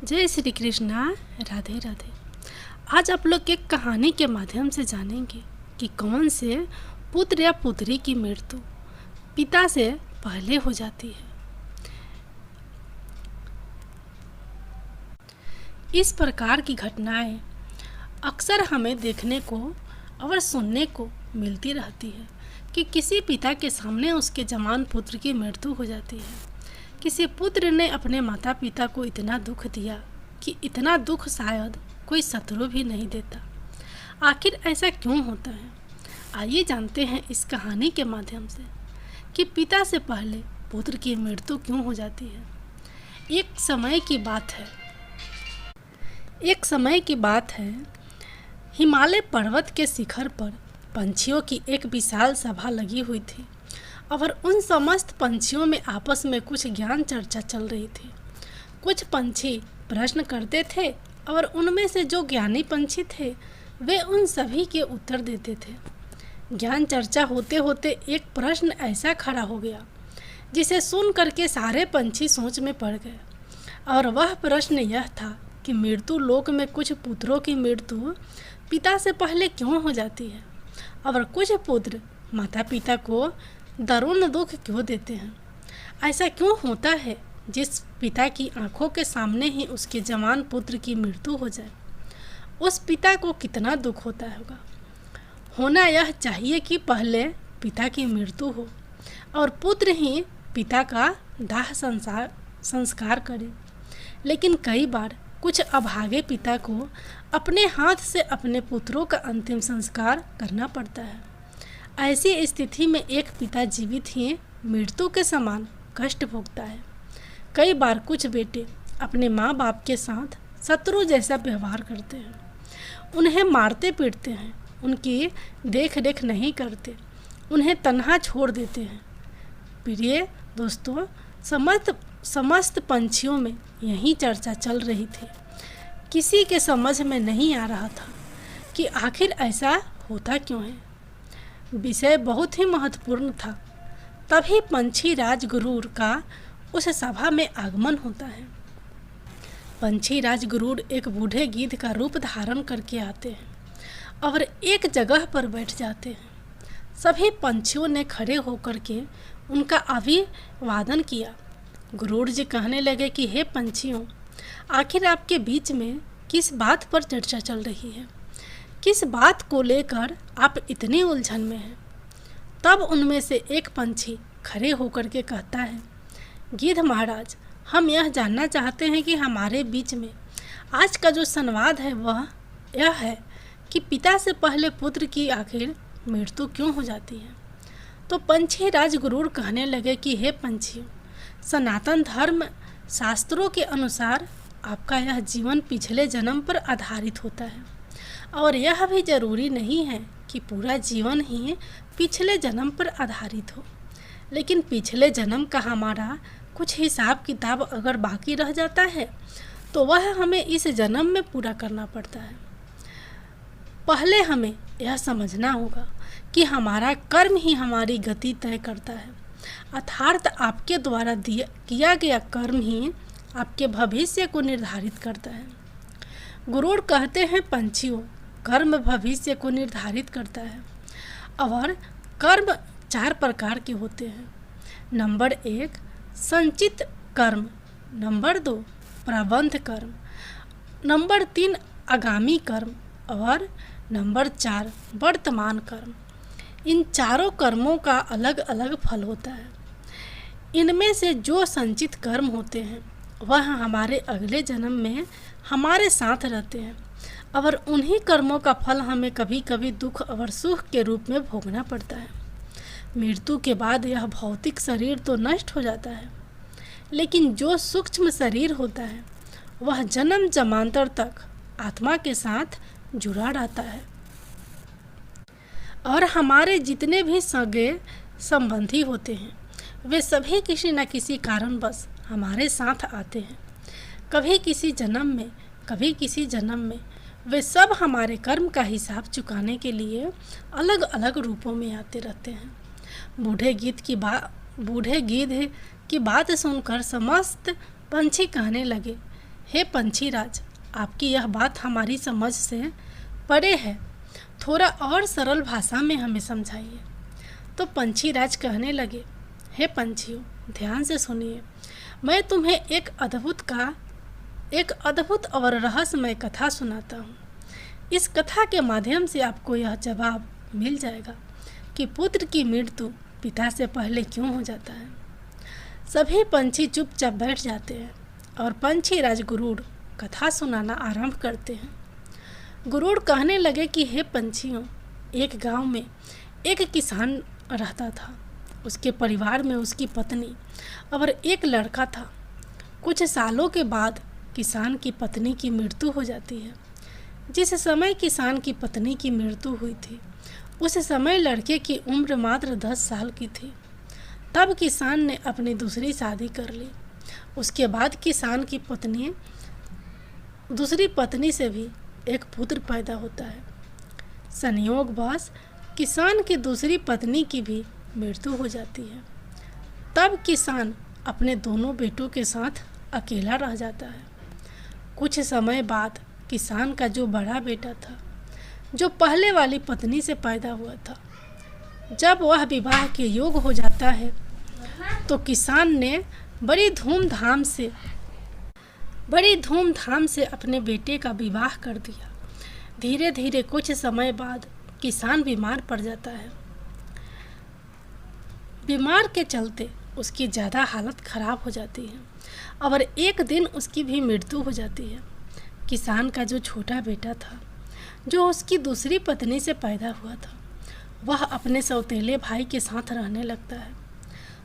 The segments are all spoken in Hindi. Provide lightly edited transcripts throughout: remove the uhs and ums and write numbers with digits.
जय श्री कृष्णा। राधे राधे। आज आप लोग एक कहानी के माध्यम से जानेंगे कि कौन से पुत्र या पुत्री की मृत्यु पिता से पहले हो जाती है। इस प्रकार की घटनाएं अक्सर हमें देखने को और सुनने को मिलती रहती है कि किसी पिता के सामने उसके जवान पुत्र की मृत्यु हो जाती है। किसी पुत्र ने अपने माता पिता को इतना दुख दिया कि इतना दुख शायद कोई शत्रु भी नहीं देता। आखिर ऐसा क्यों होता है? आइए जानते हैं इस कहानी के माध्यम से कि पिता से पहले पुत्र की मृत्यु क्यों हो जाती है। एक समय की बात है, हिमालय पर्वत के शिखर पर पंछियों की एक विशाल सभा लगी हुई थी और उन समस्त पंछियों में आपस में कुछ ज्ञान चर्चा चल रही थी। कुछ पंछी प्रश्न करते थे और उनमें से जो ज्ञानी पंछी थे वे उन सभी के उत्तर देते थे। ज्ञान चर्चा होते होते एक प्रश्न ऐसा खड़ा हो गया जिसे सुन करके सारे पंछी सोच में पड़ गए, और वह प्रश्न यह था कि मृत्यु लोक में कुछ पुत्रों की मृत्यु पिता से पहले क्यों हो जाती है और कुछ पुत्र माता पिता को दारुण दुख क्यों देते हैं। ऐसा क्यों होता है जिस पिता की आंखों के सामने ही उसके जवान पुत्र की मृत्यु हो जाए, उस पिता को कितना दुख होता होगा। होना यह चाहिए कि पहले पिता की मृत्यु हो और पुत्र ही पिता का दाह संस्कार करे, लेकिन कई बार कुछ अभागे पिता को अपने हाथ से अपने पुत्रों का अंतिम संस्कार करना पड़ता है। ऐसी स्थिति में एक पिता जीवित ही मृत्यु के समान कष्ट भोगता है। कई बार कुछ बेटे अपने माँ बाप के साथ शत्रु जैसा व्यवहार करते हैं, उन्हें मारते पीटते हैं, उनकी देख रेख नहीं करते, उन्हें तन्हा छोड़ देते हैं। प्रिय दोस्तों, समस्त पंछियों में यही चर्चा चल रही थी। किसी के समझ में नहीं आ रहा था कि आखिर ऐसा होता क्यों है। विषय बहुत ही महत्वपूर्ण था। तभी पंछी राज गुरूर का उस सभा में आगमन होता है। पंछी राज गुरूर एक बूढ़े गिद्ध का रूप धारण करके आते हैं और एक जगह पर बैठ जाते हैं। सभी पंछियों ने खड़े होकर के उनका अभिवादन किया। गुरूर जी कहने लगे कि हे पंछियों, आखिर आपके बीच में किस बात पर चर्चा चल रही है, किस बात को लेकर आप इतनी उलझन में हैं। तब उनमें से एक पंछी खड़े होकर के कहता है, गिद्ध महाराज, हम यह जानना चाहते हैं कि हमारे बीच में आज का जो संवाद है वह यह है कि पिता से पहले पुत्र की आखिर मृत्यु क्यों हो जाती है। तो पंछी राजगुरूर कहने लगे कि हे पंछियों, सनातन धर्म शास्त्रों के अनुसार आपका यह जीवन पिछले जन्म पर आधारित होता है, और यह भी जरूरी नहीं है कि पूरा जीवन ही पिछले जन्म पर आधारित हो, लेकिन पिछले जन्म का हमारा कुछ हिसाब किताब अगर बाकी रह जाता है तो वह हमें इस जन्म में पूरा करना पड़ता है। पहले हमें यह समझना होगा कि हमारा कर्म ही हमारी गति तय करता है, अर्थात आपके द्वारा किया गया कर्म ही आपके भविष्य को निर्धारित करता है। गुरूर कहते हैं पंछियों, कर्म भविष्य को निर्धारित करता है और कर्म 4 प्रकार के होते हैं। नंबर 1 संचित कर्म, नंबर 2 प्रबंध कर्म, नंबर 3 आगामी कर्म और नंबर 4 वर्तमान कर्म। इन चारों कर्मों का अलग अलग फल होता है। इनमें से जो संचित कर्म होते हैं वह हमारे अगले जन्म में हमारे साथ रहते हैं और उन्हीं कर्मों का फल हमें कभी कभी दुख और सुख के रूप में भोगना पड़ता है। मृत्यु के बाद यह भौतिक शरीर तो नष्ट हो जाता है, लेकिन जो सूक्ष्म शरीर होता है वह जन्म जन्मांतर तक आत्मा के साथ जुड़ा रहता है, और हमारे जितने भी सगे संबंधी होते हैं वे सभी किसी न किसी कारणवश हमारे साथ आते हैं। कभी किसी जन्म में, कभी किसी जन्म में वे सब हमारे कर्म का हिसाब चुकाने के लिए अलग अलग रूपों में आते रहते हैं। बूढ़े गिद्ध की बात सुनकर समस्त पंछी कहने लगे हे पंछीराज, आपकी यह बात हमारी समझ से परे है, थोड़ा और सरल भाषा में हमें समझाइए। तो पंछीराज कहने लगे, हे पंछियों, ध्यान से सुनिए, मैं तुम्हें एक अद्भुत और रहस्यमय कथा सुनाता हूँ। इस कथा के माध्यम से आपको यह जवाब मिल जाएगा कि पुत्र की मृत्यु पिता से पहले क्यों हो जाता है। सभी पंछी चुपचाप बैठ जाते हैं और पंछीराज गरुड़ कथा सुनाना आरंभ करते हैं। गरुड़ कहने लगे कि हे पंछियों, एक गांव में एक किसान रहता था। उसके परिवार में उसकी पत्नी और एक लड़का था। कुछ सालों के बाद किसान की पत्नी की मृत्यु हो जाती है। जिस समय किसान की पत्नी की मृत्यु हुई थी, उस समय लड़के की उम्र मात्र 10 साल की थी। तब किसान ने अपनी दूसरी शादी कर ली। उसके बाद किसान की दूसरी पत्नी से भी एक पुत्र पैदा होता है। संयोगवश किसान की दूसरी पत्नी की भी मृत्यु हो जाती है। तब किसान अपने दोनों बेटों के साथ अकेला रह जाता है। कुछ समय बाद किसान का जो बड़ा बेटा था, जो पहले वाली पत्नी से पैदा हुआ था, जब वह विवाह के योग हो जाता है तो किसान ने बड़ी धूमधाम से अपने बेटे का विवाह कर दिया। धीरे धीरे कुछ समय बाद किसान बीमार पड़ जाता है। बीमार के चलते उसकी ज़्यादा हालत खराब हो जाती है और एक दिन उसकी भी मृत्यु हो जाती है। किसान का जो छोटा बेटा था, जो उसकी दूसरी पत्नी से पैदा हुआ था, वह अपने सौतेले भाई के साथ रहने लगता है।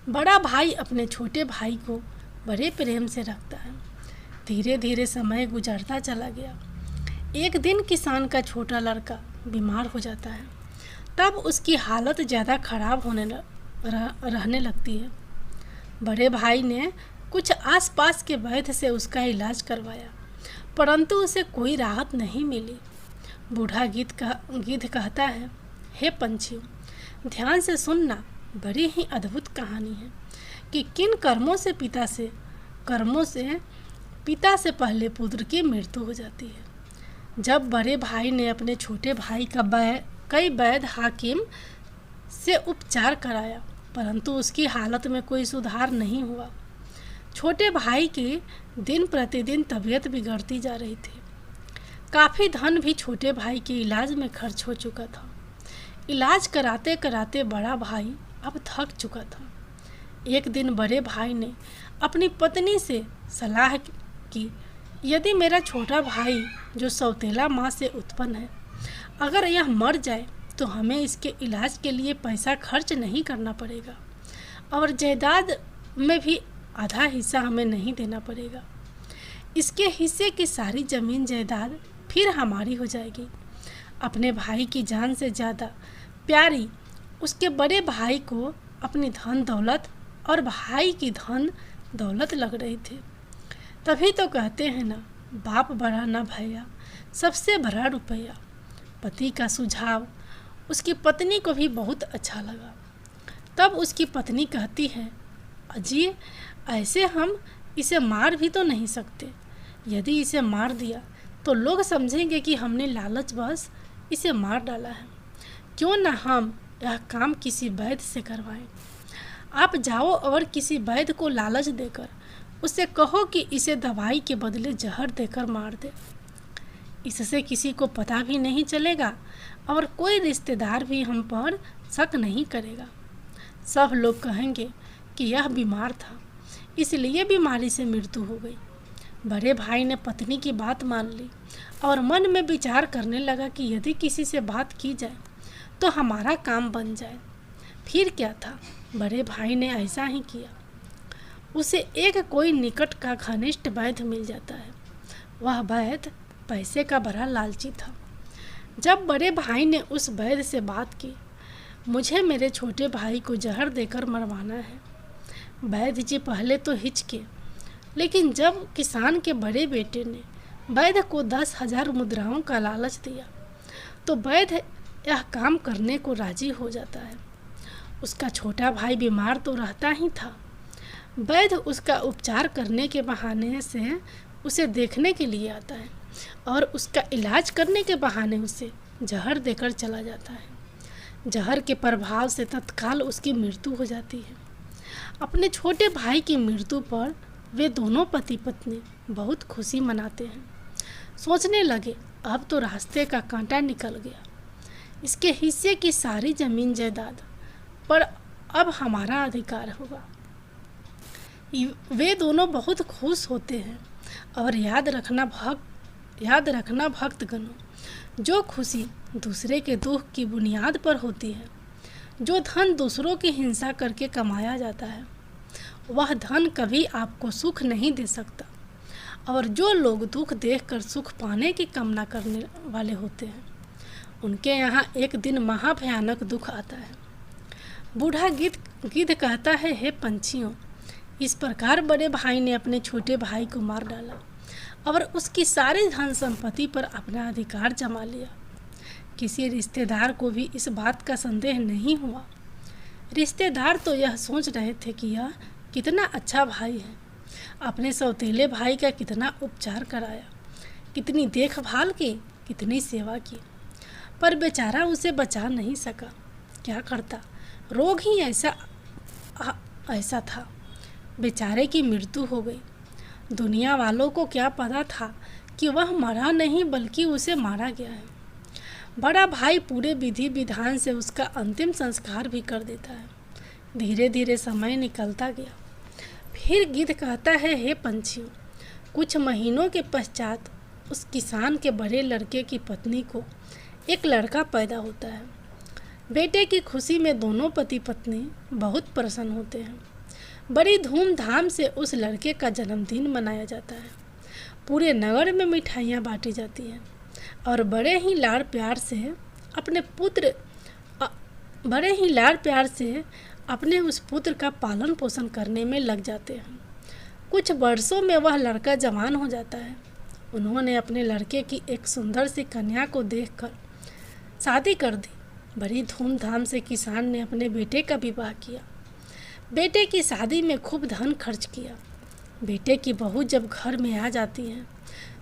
बड़ा भाई अपने छोटे भाई को बड़े प्रेम से रखता है। धीरे धीरे समय गुजरता चला गया। एक दिन किसान का छोटा लड़का बीमार हो जाता है। तब उसकी हालत ज़्यादा खराब रहने लगती है। बड़े भाई ने कुछ आसपास के वैद्य से उसका इलाज करवाया, परंतु उसे कोई राहत नहीं मिली। बूढ़ा गिद्ध कहता है, हे पंछियों, ध्यान से सुनना, बड़ी ही अद्भुत कहानी है कि किन कर्मों से पिता से पहले पुत्र की मृत्यु हो जाती है। जब बड़े भाई ने अपने छोटे भाई का कई वैद्य हाकिम से उपचार कराया, परंतु उसकी हालत में कोई सुधार नहीं हुआ। छोटे भाई की दिन प्रतिदिन तबीयत बिगड़ती जा रही थी। काफ़ी धन भी छोटे भाई के इलाज में खर्च हो चुका था। इलाज कराते कराते बड़ा भाई अब थक चुका था। एक दिन बड़े भाई ने अपनी पत्नी से सलाह की, यदि मेरा छोटा भाई जो सौतेला माँ से उत्पन्न है, अगर यह मर जाए तो हमें इसके इलाज के लिए पैसा खर्च नहीं करना पड़ेगा और जायदाद में भी आधा हिस्सा हमें नहीं देना पड़ेगा। इसके हिस्से की सारी ज़मीन जायदाद फिर हमारी हो जाएगी। अपने भाई की जान से ज़्यादा प्यारी उसके बड़े भाई को अपनी धन दौलत और भाई की धन दौलत लग रही थी। तभी तो कहते हैं ना, बाप बड़ा ना भैया, सबसे बड़ा रुपया। पति का सुझाव उसकी पत्नी को भी बहुत अच्छा लगा। तब उसकी पत्नी कहती है, अजी, ऐसे हम इसे मार भी तो नहीं सकते। यदि इसे मार दिया तो लोग समझेंगे कि हमने लालचवश इसे मार डाला है। क्यों ना हम यह काम किसी वैद्य से करवाएं। आप जाओ और किसी वैद्य को लालच देकर उससे कहो कि इसे दवाई के बदले जहर देकर मार दे। इससे किसी को पता भी नहीं चलेगा और कोई रिश्तेदार भी हम पर शक नहीं करेगा। सब लोग कहेंगे कि यह बीमार था, इसलिए बीमारी से मृत्यु हो गई। बड़े भाई ने पत्नी की बात मान ली और मन में विचार करने लगा कि यदि किसी से बात की जाए तो हमारा काम बन जाए। फिर क्या था, बड़े भाई ने ऐसा ही किया। उसे एक कोई निकट का घनिष्ठ वैद्य मिल जाता है। वह वैद्य पैसे का बड़ा लालची था। जब बड़े भाई ने उस वैद्य से बात की, मुझे मेरे छोटे भाई को जहर देकर मरवाना है। वैद्य जी पहले तो हिचके, लेकिन जब किसान के बड़े बेटे ने वैद्य को 10,000 मुद्राओं का लालच दिया तो वैद्य यह काम करने को राजी हो जाता है। उसका छोटा भाई बीमार तो रहता ही था, वैद्य उसका उपचार करने के बहाने से उसे देखने के लिए आता है और उसका इलाज करने के बहाने उसे जहर देकर चला जाता है। जहर के प्रभाव से तत्काल उसकी मृत्यु हो जाती है। अपने छोटे भाई की मृत्यु पर वे दोनों पति पत्नी बहुत खुशी मनाते हैं। सोचने लगे अब तो रास्ते का कांटा निकल गया, इसके हिस्से की सारी जमीन जायदाद पर अब हमारा अधिकार होगा। वे दोनों बहुत खुश होते हैं। और याद रखना भक्तगणों, जो खुशी दूसरे के दुख की बुनियाद पर होती है, जो धन दूसरों की हिंसा करके कमाया जाता है, वह धन कभी आपको सुख नहीं दे सकता। और जो लोग दुख देखकर सुख पाने की कामना करने वाले होते हैं, उनके यहाँ एक दिन महाभयानक दुख आता है। बूढ़ा गिद्ध कहता है, हे पंछियों, इस प्रकार बड़े भाई ने अपने छोटे भाई को मार डाला और उसकी सारी धन संपत्ति पर अपना अधिकार जमा लिया। किसी रिश्तेदार को भी इस बात का संदेह नहीं हुआ। रिश्तेदार तो यह सोच रहे थे कि यह कितना अच्छा भाई है, अपने सौतेले भाई का कितना उपचार कराया, कितनी देखभाल की, कितनी सेवा की, पर बेचारा उसे बचा नहीं सका। क्या करता, रोग ही ऐसा था। बेचारे की मृत्यु हो गई। दुनिया वालों को क्या पता था कि वह मरा नहीं बल्कि उसे मारा गया है। बड़ा भाई पूरे विधि विधान से उसका अंतिम संस्कार भी कर देता है। धीरे धीरे समय निकलता गया। फिर गिद्ध कहता है, हे पंछियों, कुछ महीनों के पश्चात उस किसान के बड़े लड़के की पत्नी को एक लड़का पैदा होता है। बेटे की खुशी में दोनों पति पत्नी बहुत प्रसन्न होते हैं। बड़ी धूमधाम से उस लड़के का जन्मदिन मनाया जाता है। पूरे नगर में मिठाइयाँ बांटी जाती हैं और बड़े ही लाड़ प्यार से अपने उस पुत्र का पालन पोषण करने में लग जाते हैं। कुछ वर्षों में वह लड़का जवान हो जाता है। उन्होंने अपने लड़के की एक सुंदर सी कन्या को देखकर शादी कर दी। बड़ी धूमधाम से किसान ने अपने बेटे का विवाह किया। बेटे की शादी में खूब धन खर्च किया। बेटे की बहू जब घर में आ जाती है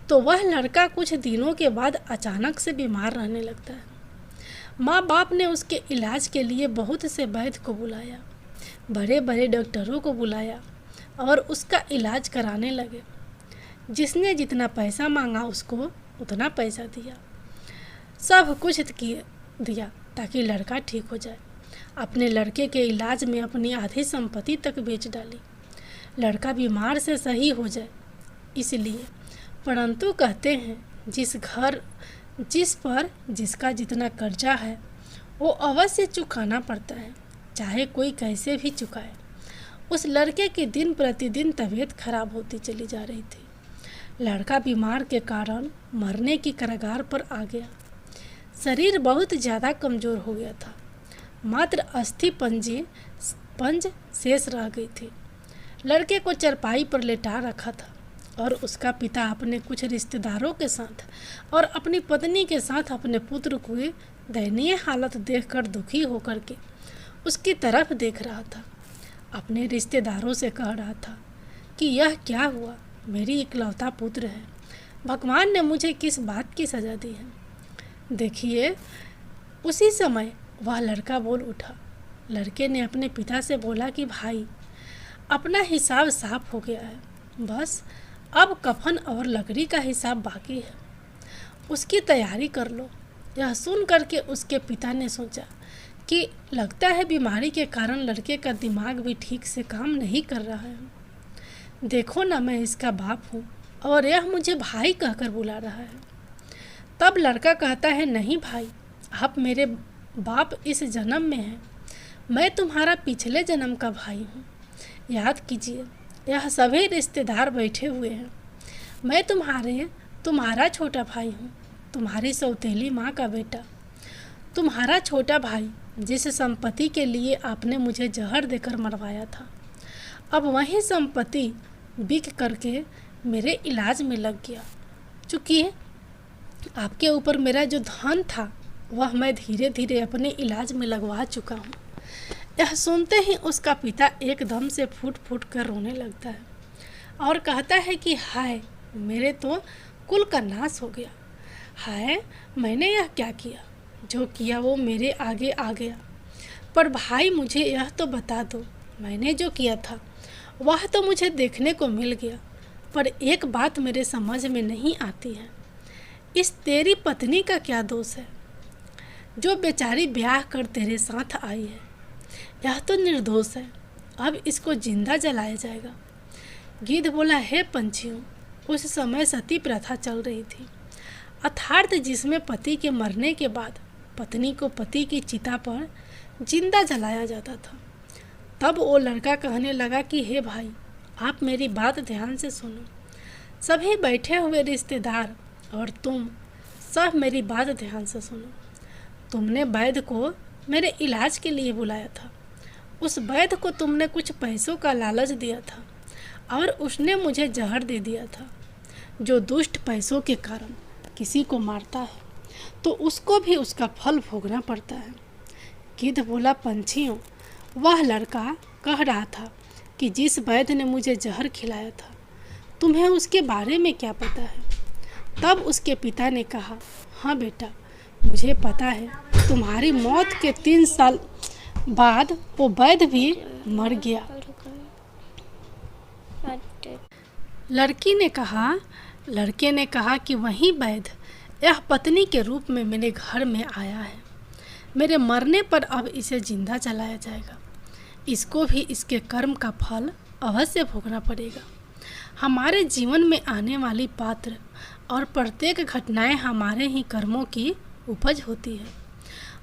तो वह लड़का कुछ दिनों के बाद अचानक से बीमार रहने लगता है। माँ बाप ने उसके इलाज के लिए बहुत से वैद्य को बुलाया, बड़े बड़े डॉक्टरों को बुलाया और उसका इलाज कराने लगे। जिसने जितना पैसा मांगा उसको उतना पैसा दिया। सब कुछ दिया ताकि लड़का ठीक हो जाए। अपने लड़के के इलाज में अपनी आधी संपत्ति तक बेच डाली, लड़का बीमार से सही हो जाए इसलिए। परंतु कहते हैं जिस पर जिसका जितना कर्जा है वो अवश्य चुकाना पड़ता है, चाहे कोई कैसे भी चुकाए। उस लड़के की दिन प्रतिदिन तबीयत खराब होती चली जा रही थी। लड़का बीमार के कारण मरने की कगार पर आ गया। शरीर बहुत ज़्यादा कमज़ोर हो गया था। मात्र अस्थि पंज शेष रह गई थी। लड़के को चरपाई पर लेटा रखा था और उसका पिता अपने कुछ रिश्तेदारों के साथ और अपनी पत्नी के साथ अपने पुत्र को दयनीय हालत देखकर दुखी होकर के उसकी तरफ देख रहा था। अपने रिश्तेदारों से कह रहा था कि यह क्या हुआ, मेरी इकलौता पुत्र है, भगवान ने मुझे किस बात की सज़ा दी है। देखिए, उसी समय वह लड़का बोल उठा। लड़के ने अपने पिता से बोला कि भाई, अपना हिसाब साफ हो गया है, बस अब कफन और लकड़ी का हिसाब बाकी है, उसकी तैयारी कर लो। यह सुन करके उसके पिता ने सोचा कि लगता है बीमारी के कारण लड़के का दिमाग भी ठीक से काम नहीं कर रहा है। देखो ना, मैं इसका बाप हूँ और यह मुझे भाई कहकर बुला रहा है। तब लड़का कहता है, नहीं भाई, आप मेरे बाप इस जन्म में हैं, मैं तुम्हारा पिछले जन्म का भाई हूँ। याद कीजिए, यह सभी रिश्तेदार बैठे हुए हैं। मैं तुम्हारा छोटा भाई हूँ, तुम्हारी सौतेली माँ का बेटा, तुम्हारा छोटा भाई, जिस संपत्ति के लिए आपने मुझे जहर देकर मरवाया था। अब वही संपत्ति बिक करके मेरे इलाज में लग गया। चूँकि आपके ऊपर मेरा जो धन था वह मैं धीरे धीरे अपने इलाज में लगवा चुका हूँ। यह सुनते ही उसका पिता एकदम से फूट फूट कर रोने लगता है और कहता है कि हाय, मेरे तो कुल का नाश हो गया। हाय, मैंने यह क्या किया? जो किया वो मेरे आगे आ गया। पर भाई, मुझे यह तो बता दो, मैंने जो किया था वह तो मुझे देखने को मिल गया। पर एक बात मेरे समझ में नहीं आती है, इस तेरी पत्नी का क्या दोष है जो बेचारी ब्याह कर तेरे साथ आई है? यह तो निर्दोष है, अब इसको जिंदा जलाया जाएगा। गिद्ध बोला, हे पंछियों, उस समय सती प्रथा चल रही थी, अर्थात जिसमें पति के मरने के बाद पत्नी को पति की चिता पर जिंदा जलाया जाता था। तब वो लड़का कहने लगा कि हे भाई, आप मेरी बात ध्यान से सुनो। सभी बैठे हुए रिश्तेदार और तुम सब मेरी बात ध्यान से सुनो। तुमने वैद्य को मेरे इलाज के लिए बुलाया था। उस वैद्य को तुमने कुछ पैसों का लालच दिया था और उसने मुझे जहर दे दिया था। जो दुष्ट पैसों के कारण किसी को मारता है तो उसको भी उसका फल भोगना पड़ता है। गिद्ध बोला, पंछियों, वह लड़का कह रहा था कि जिस वैद्य ने मुझे जहर खिलाया था, तुम्हें उसके बारे में क्या पता है? तब उसके पिता ने कहा, हाँ बेटा, मुझे पता है। तुम्हारी मौत के 3 साल बाद वो वैद्य भी मर गया। लड़के ने कहा कि वही वैद्य यह पत्नी के रूप में मेरे घर में आया है। मेरे मरने पर अब इसे जिंदा जलाया जाएगा। इसको भी इसके कर्म का फल अवश्य भोगना पड़ेगा। हमारे जीवन में आने वाली पात्र और प्रत्येक घटनाएं हमारे ही कर्मों की उपज होती है।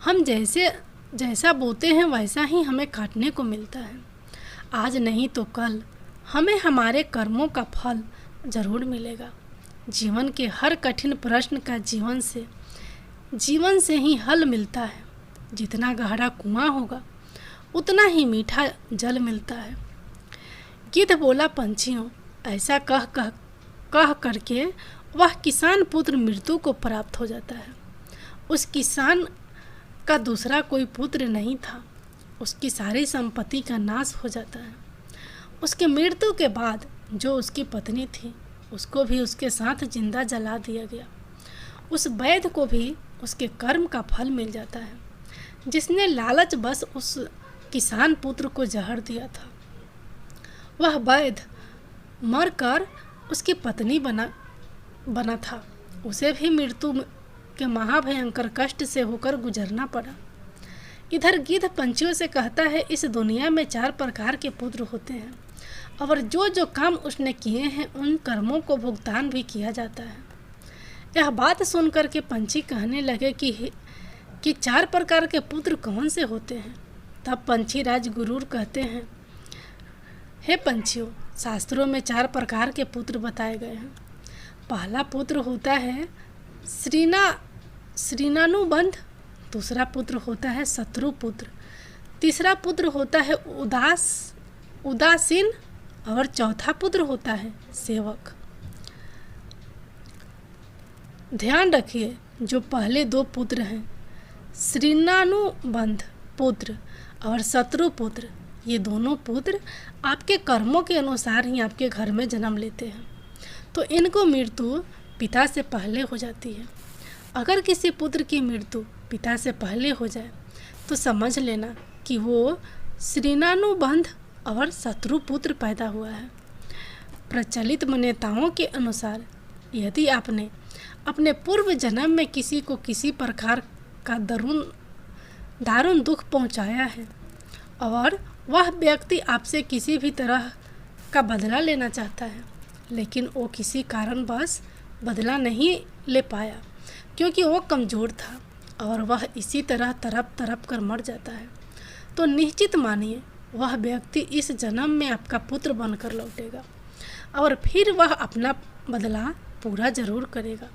हम जैसा बोते हैं वैसा ही हमें काटने को मिलता है। आज नहीं तो कल हमें हमारे कर्मों का फल जरूर मिलेगा। जीवन के हर कठिन प्रश्न का जीवन से ही हल मिलता है। जितना गहरा कुआं होगा उतना ही मीठा जल मिलता है। गिद्ध बोला, पंछियों, ऐसा कह करके वह किसान पुत्र मृत्यु को प्राप्त हो जाता है। उस किसान का दूसरा कोई पुत्र नहीं था। उसकी सारी संपत्ति का नाश हो जाता है। उसके मृत्यु के बाद जो उसकी पत्नी थी उसको भी उसके साथ जिंदा जला दिया गया। उस वैद्य को भी उसके कर्म का फल मिल जाता है, जिसने लालच बस उस किसान पुत्र को जहर दिया था। वह वैद्य मरकर उसकी पत्नी बना था। उसे भी मृत्यु के महाभयंकर कष्ट से होकर गुजरना पड़ा। इधर गिद्ध पंछियों से कहता है, इस दुनिया में 4 प्रकार के पुत्र होते हैं और जो काम उसने किए हैं उन कर्मों को भुगतान भी किया जाता है। यह बात सुनकर के पंछी कहने लगे कि 4 प्रकार के पुत्र कौन से होते हैं? तब पंछी राज गुरूर कहते हैं, हे पंछियों, शास्त्रों में 4 प्रकार के पुत्र बताए गए हैं। पहला पुत्र होता है श्रीनानुबंध, दूसरा पुत्र होता है शत्रु पुत्र, तीसरा पुत्र होता है उदासीन और चौथा पुत्र होता है सेवक। ध्यान रखिए, जो पहले 2 पुत्र हैं, श्रीनानुबंध पुत्र और शत्रु पुत्र, ये दोनों पुत्र आपके कर्मों के अनुसार ही आपके घर में जन्म लेते हैं, तो इनको मृत्यु पिता से पहले हो जाती है। अगर किसी पुत्र की मृत्यु पिता से पहले हो जाए तो समझ लेना कि वो श्रीनानुबंध और शत्रु पुत्र पैदा हुआ है। प्रचलित मान्यताओं के अनुसार यदि आपने अपने पूर्व जन्म में किसी को किसी प्रकार का दारुण दुख पहुंचाया है और वह व्यक्ति आपसे किसी भी तरह का बदला लेना चाहता है, लेकिन वो किसी कारणवश बदला नहीं ले पाया क्योंकि वो कमज़ोर था और वह इसी तरह तड़प कर मर जाता है, तो निश्चित मानिए वह व्यक्ति इस जन्म में आपका पुत्र बनकर लौटेगा और फिर वह अपना बदला पूरा जरूर करेगा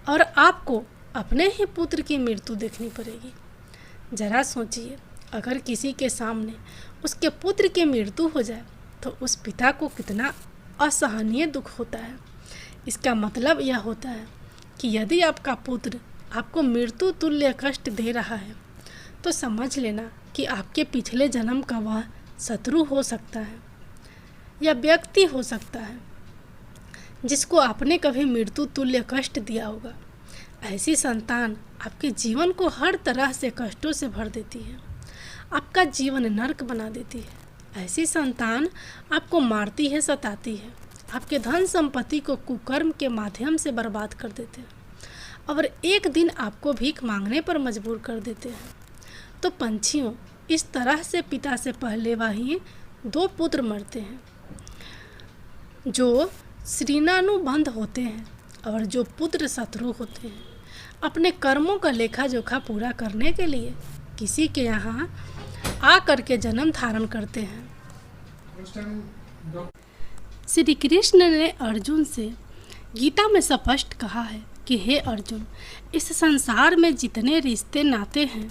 और आपको अपने ही पुत्र की मृत्यु देखनी पड़ेगी। जरा सोचिए, अगर किसी के सामने उसके पुत्र की मृत्यु हो जाए तो उस पिता को कितना असहनीय दुख होता है। इसका मतलब यह होता है कि यदि आपका पुत्र आपको मृत्यु तुल्य कष्ट दे रहा है तो समझ लेना कि आपके पिछले जन्म का वह शत्रु हो सकता है या व्यक्ति हो सकता है जिसको आपने कभी मृत्यु तुल्य कष्ट दिया होगा। ऐसी संतान आपके जीवन को हर तरह से कष्टों से भर देती है, आपका जीवन नर्क बना देती है। ऐसी संतान आपको मारती है, सताती है, आपके धन संपत्ति को कुकर्म के माध्यम से बर्बाद कर देते हैं और एक दिन आपको भीख मांगने पर मजबूर कर देते हैं। तो पंछियों, इस तरह से पिता से पहले वही 2 पुत्र मरते हैं जो श्रीनानुबंध होते हैं और जो पुत्र शत्रु होते हैं। अपने कर्मों का लेखा जोखा पूरा करने के लिए किसी के यहाँ आ करके जन्म धारण करते हैं। श्री कृष्ण ने अर्जुन से गीता में स्पष्ट कहा है कि हे अर्जुन, इस संसार में जितने रिश्ते नाते हैं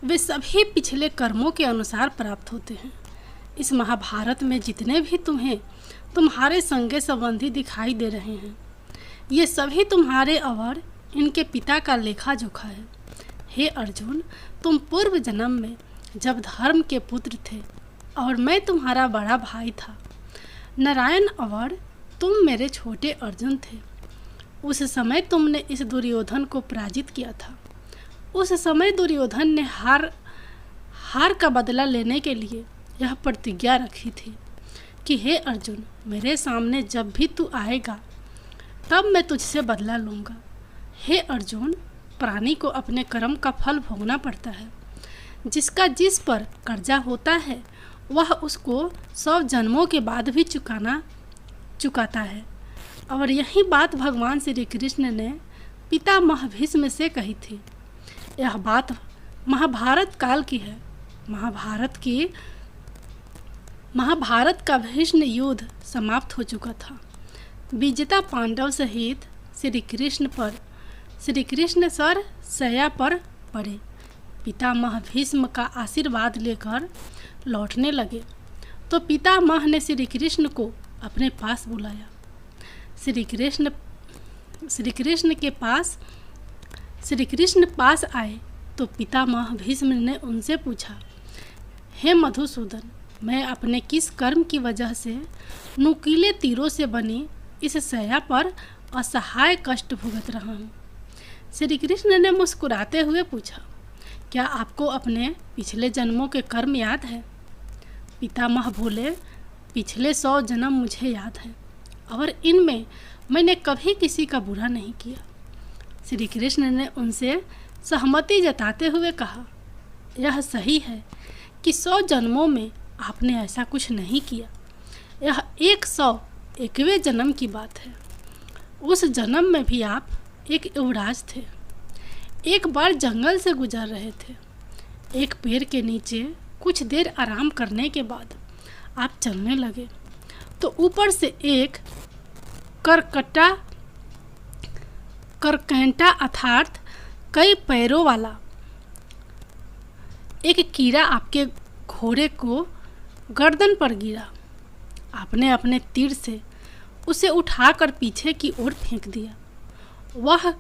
वे सभी पिछले कर्मों के अनुसार प्राप्त होते हैं। इस महाभारत में जितने भी तुम्हारे संगे संबंधी दिखाई दे रहे हैं, ये सभी तुम्हारे और इनके पिता का लेखा जोखा है। हे अर्जुन, तुम पूर्व जन्म में जब धर्म के पुत्र थे और मैं तुम्हारा बड़ा भाई था, नारायण और तुम मेरे छोटे अर्जुन थे, उस समय तुमने इस दुर्योधन को पराजित किया था। उस समय दुर्योधन ने हार का बदला लेने के लिए यह प्रतिज्ञा रखी थी कि हे अर्जुन, मेरे सामने जब भी तू आएगा तब मैं तुझसे बदला लूँगा। हे अर्जुन, प्राणी को अपने कर्म का फल भोगना पड़ता है। जिसका जिस पर कर्जा होता है वह उसको 100 जन्मों के बाद भी चुकाता है। और यही बात भगवान श्री कृष्ण ने पितामह भीष्म से कही थी। यह बात महाभारत काल की है। महाभारत का भीष्म युद्ध समाप्त हो चुका था। विजेता पांडव सहित श्री कृष्ण सर शैया पर पड़े। पितामह भीष्म का आशीर्वाद लेकर लौटने लगे तो पितामह ने श्री कृष्ण को अपने पास बुलाया। श्री कृष्ण पास आए तो पितामह भीष्म ने उनसे पूछा, हे मधुसूदन, मैं अपने किस कर्म की वजह से नुकीले तीरों से बनी इस शैया पर असहाय कष्ट भुगत रहा हूँ। श्री कृष्ण ने मुस्कुराते हुए पूछा, क्या आपको अपने पिछले जन्मों के कर्म याद है? पितामह बोले, पिछले 100 जन्म मुझे याद है और इनमें मैंने कभी किसी का बुरा नहीं किया। श्री कृष्ण ने उनसे सहमति जताते हुए कहा, यह सही है कि 100 जन्मों में आपने ऐसा कुछ नहीं किया। यह 101वें जन्म की बात है। उस जन्म में भी आप एक युवराज थे। एक बार जंगल से गुजर रहे थे। एक पेड़ के नीचे कुछ देर आराम करने के बाद आप चलने लगे तो ऊपर से एक करकैंटा अर्थात कई पैरों वाला एक कीड़ा आपके घोड़े को गर्दन पर गिरा। आपने अपने तीर से उसे उठाकर पीछे की ओर फेंक दिया। वह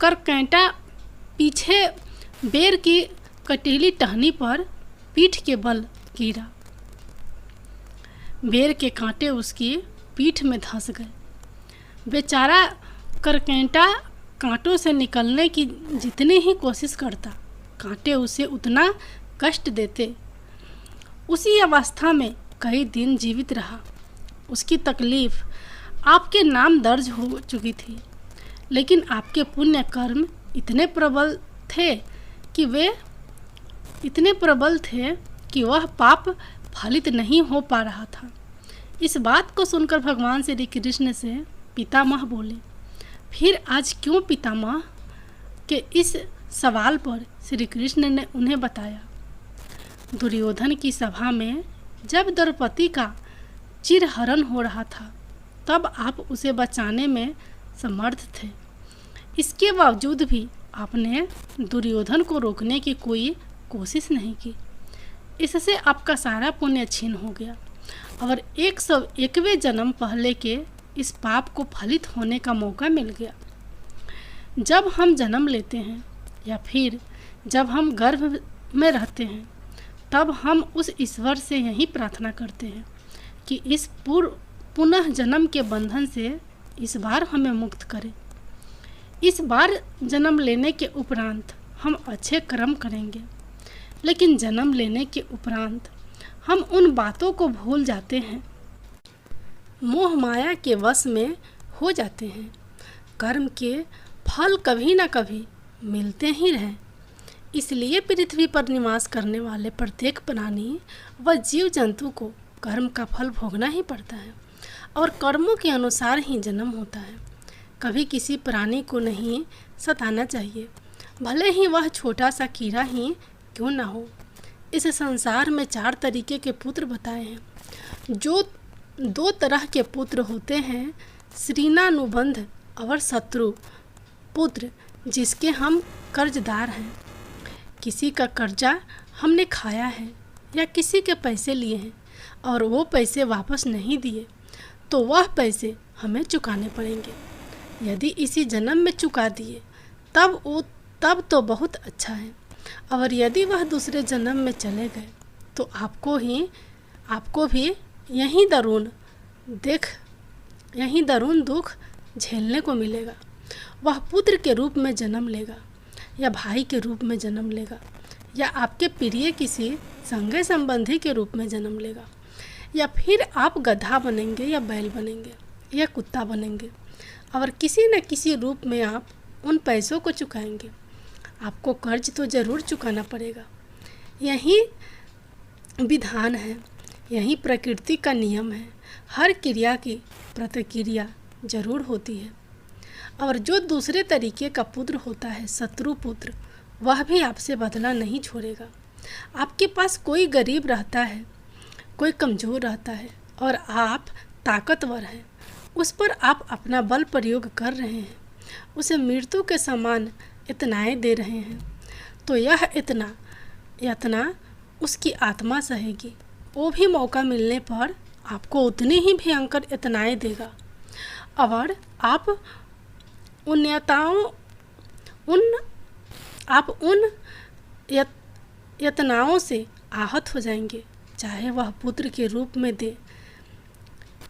करकैंटा पीछे बेर की कटीली टहनी पर पीठ के बल गिरा। बेर के कांटे उसकी पीठ में धंस गए। बेचारा करकैंटा कांटों से निकलने की जितनी ही कोशिश करता, कांटे उसे उतना कष्ट देते। उसी अवस्था में कई दिन जीवित रहा। उसकी तकलीफ आपके नाम दर्ज हो चुकी थी, लेकिन आपके पुण्य कर्म इतने प्रबल थे कि वह पाप फलित नहीं हो पा रहा था। इस बात को सुनकर भगवान श्री कृष्ण से पितामह बोले, फिर आज क्यों? पितामह के इस सवाल पर श्री कृष्ण ने उन्हें बताया, दुर्योधन की सभा में जब द्रौपदी का चिरहरण हो रहा था तब आप उसे बचाने में समर्थ थे। इसके बावजूद भी आपने दुर्योधन को रोकने की कोई कोशिश नहीं की। इससे आपका सारा पुण्य छीन हो गया और 101वें जन्म पहले के इस पाप को फलित होने का मौका मिल गया। जब हम जन्म लेते हैं या फिर जब हम गर्भ में रहते हैं तब हम उस ईश्वर से यही प्रार्थना करते हैं कि इस पुनः जन्म के बंधन से इस बार हमें मुक्त करें। इस बार जन्म लेने के उपरांत हम अच्छे कर्म करेंगे, लेकिन जन्म लेने के उपरांत हम उन बातों को भूल जाते हैं, मोह माया के वश में हो जाते हैं। कर्म के फल कभी न कभी मिलते ही रहें। इसलिए पृथ्वी पर निवास करने वाले प्रत्येक प्राणी व जीव जंतु को कर्म का फल भोगना ही पड़ता है और कर्मों के अनुसार ही जन्म होता है। कभी किसी प्राणी को नहीं सताना चाहिए, भले ही वह छोटा सा कीड़ा ही क्यों ना हो। इस संसार में 4 तरीके के पुत्र बताए हैं। जो 2 तरह के पुत्र होते हैं, श्रीनानुबंध और शत्रु पुत्र, जिसके हम कर्जदार हैं। किसी का कर्जा हमने खाया है या किसी के पैसे लिए हैं और वो पैसे वापस नहीं दिए, तो वह पैसे हमें चुकाने पड़ेंगे। यदि इसी जन्म में चुका दिए तब तो बहुत अच्छा है, और यदि वह दूसरे जन्म में चले गए तो आपको भी यही दरुण दुख झेलने को मिलेगा। वह पुत्र के रूप में जन्म लेगा या भाई के रूप में जन्म लेगा या आपके प्रिय किसी संगे संबंधी के रूप में जन्म लेगा, या फिर आप गधा बनेंगे या बैल बनेंगे या कुत्ता बनेंगे, और किसी न किसी रूप में आप उन पैसों को चुकाएंगे। आपको कर्ज तो ज़रूर चुकाना पड़ेगा। यही विधान है, यही प्रकृति का नियम है। हर क्रिया की प्रतिक्रिया जरूर होती है। और जो दूसरे तरीके का पुत्र होता है, शत्रु पुत्र, वह भी आपसे बदला नहीं छोड़ेगा। आपके पास कोई गरीब रहता है, कोई कमज़ोर रहता है और आप ताकतवर हैं, उस पर आप अपना बल प्रयोग कर रहे हैं, उसे मृत्यु के समान इतनाएं दे रहे हैं, तो यह यातना उसकी आत्मा सहेगी। वो भी मौका मिलने पर आपको उतनी ही भयंकर इतनाएं देगा और आप उन यातनाओं से आहत हो जाएंगे, चाहे वह पुत्र के रूप में दे,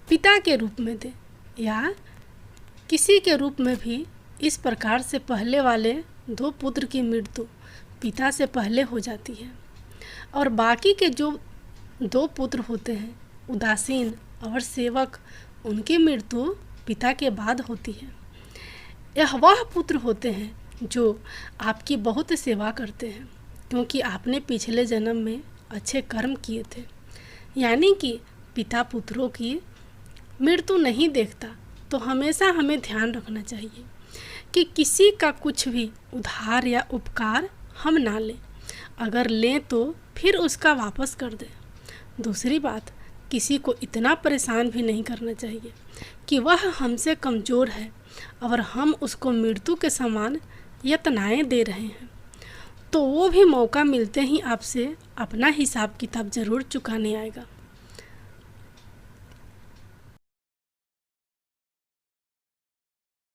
पिता के रूप में दे या किसी के रूप में भी। इस प्रकार से पहले वाले 2 पुत्र की मृत्यु पिता से पहले हो जाती है और बाकी के जो 2 पुत्र होते हैं, उदासीन और सेवक, उनकी मृत्यु पिता के बाद होती है। यह वह पुत्र होते हैं जो आपकी बहुत सेवा करते हैं, क्योंकि आपने पिछले जन्म में अच्छे कर्म किए थे। यानी कि पिता पुत्रों की मृत्यु नहीं देखता। तो हमेशा हमें ध्यान रखना चाहिए कि किसी का कुछ भी उधार या उपकार हम ना लें। अगर लें तो फिर उसका वापस कर दें। दूसरी बात, किसी को इतना परेशान भी नहीं करना चाहिए कि वह हमसे कमज़ोर है और हम उसको मृत्यु के समान यातनाएं दे रहे हैं, तो वो भी मौका मिलते ही आपसे अपना हिसाब किताब ज़रूर चुकाने आएगा।